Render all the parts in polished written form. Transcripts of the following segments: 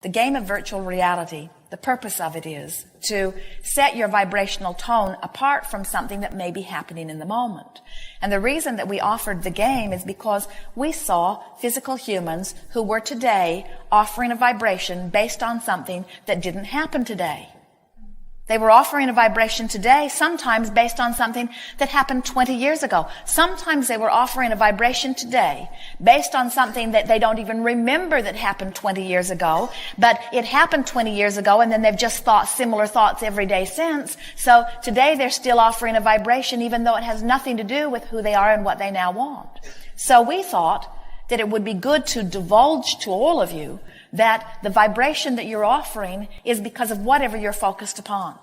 The game of virtual reality, the purpose of it is to set your vibrational tone apart from something that may be happening in the moment. And the reason that we offered the game is because we saw physical humans who were today offering a vibration based on something that didn't happen today. They were offering a vibration today, sometimes based on something that happened 20 years ago. Sometimes they were offering a vibration today based on something that they don't even remember that happened 20 years ago, but it happened 20 years ago and then they've just thought similar thoughts every day since. So today they're still offering a vibration even though it has nothing to do with who they are and what they now want. So we thought that it would be good to divulge to all of you that the vibration that you're offering is because of whatever you're focused upon.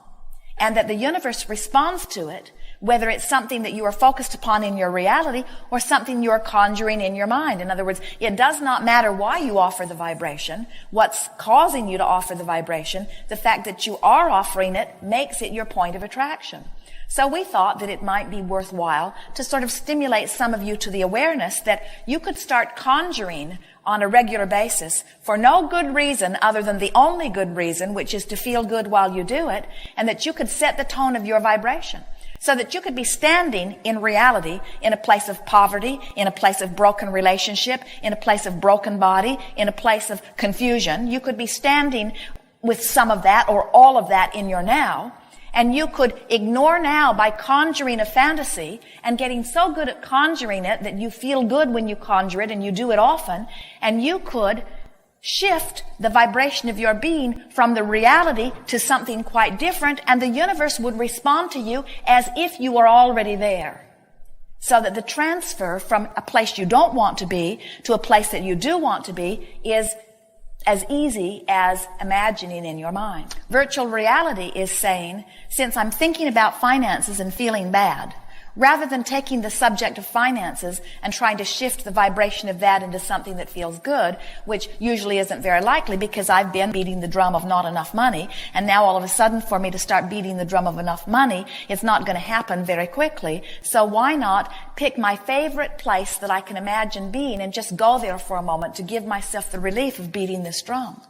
And that the universe responds to it, whether it's something that you are focused upon in your reality or something you're conjuring in your mind. In other words, it does not matter why you offer the vibration, what's causing you to offer the vibration. The fact that you are offering it makes it your point of attraction. So we thought that it might be worthwhile to sort of stimulate some of you to the awareness that you could start conjuring on a regular basis for no good reason other than the only good reason, which is to feel good while you do it, and that you could set the tone of your vibration so that you could be standing in reality in a place of poverty, in a place of broken relationship, in a place of broken body, in a place of confusion. You could be standing with some of that or all of that in your now. And you could ignore now by conjuring a fantasy and getting so good at conjuring it that you feel good when you conjure it and you do it often. And you could shift the vibration of your being from the reality to something quite different, and the universe would respond to you as if you were already there. So that the transfer from a place you don't want to be to a place that you do want to be is as easy as imagining in your mind. Virtual reality is saying, since I'm thinking about finances and feeling bad, rather than taking the subject of finances and trying to shift the vibration of that into something that feels good, which usually isn't very likely because I've been beating the drum of not enough money, and now all of a sudden for me to start beating the drum of enough money, it's not going to happen very quickly. So why not pick my favorite place that I can imagine being and just go there for a moment to give myself the relief of beating this drum?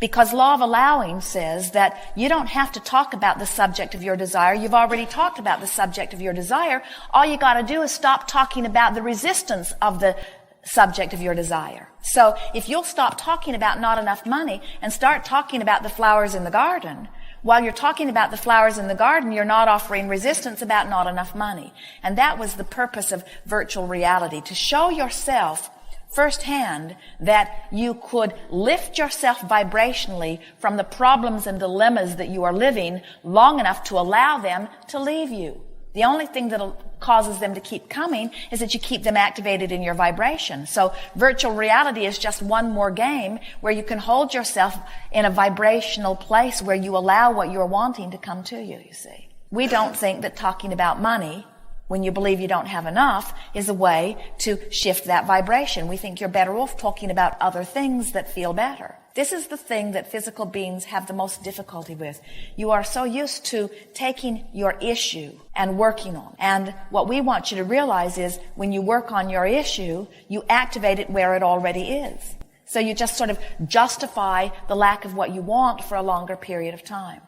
Because law of allowing says that you don't have to talk about the subject of your desire. You've already talked about the subject of your desire. All you got to do is stop talking about the resistance of the subject of your desire. So if you'll stop talking about not enough money and start talking about the flowers in the garden, while you're talking about the flowers in the garden, you're not offering resistance about not enough money. And that was the purpose of virtual reality, to show yourself firsthand that you could lift yourself vibrationally from the problems and dilemmas that you are living long enough to allow them to leave you. The only thing that causes them to keep coming is that you keep them activated in your vibration. So virtual reality is just one more game where you can hold yourself in a vibrational place where you allow what you're wanting to come to you, you see. We don't think that talking about money when you believe you don't have enough is a way to shift that vibration. We think you're better off talking about other things that feel better. This is the thing that physical beings have the most difficulty with. You are so used to taking your issue and working on it. And what we want you to realize is when you work on your issue, you activate it where it already is. So you just sort of justify the lack of what you want for a longer period of time.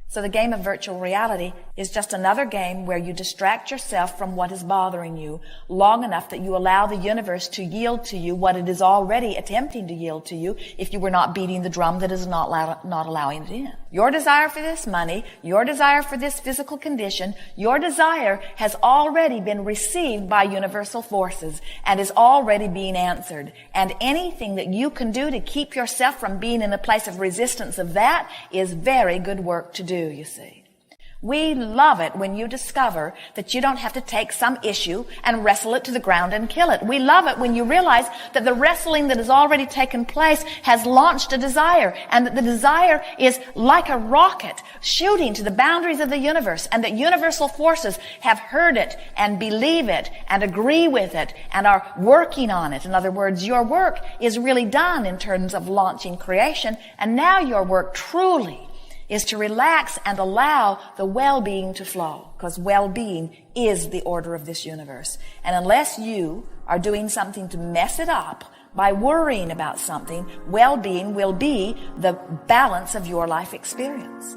So the game of virtual reality is just another game where you distract yourself from what is bothering you long enough that you allow the universe to yield to you what it is already attempting to yield to you if you were not beating the drum that is not allowing it in. Your desire for this money, your desire for this physical condition, your desire has already been received by universal forces and is already being answered. And anything that you can do to keep yourself from being in a place of resistance of that is very good work to do, you see. We love it when you discover that you don't have to take some issue and wrestle it to the ground and kill it. We love it when you realize that the wrestling that has already taken place has launched a desire, and that the desire is like a rocket shooting to the boundaries of the universe, and that universal forces have heard it and believe it and agree with it and are working on it. In other words, your work is really done in terms of launching creation, and now your work truly is to relax and allow the well-being to flow, because well-being is the order of this universe. And unless you are doing something to mess it up By worrying about something, well-being will be the balance of your life experience.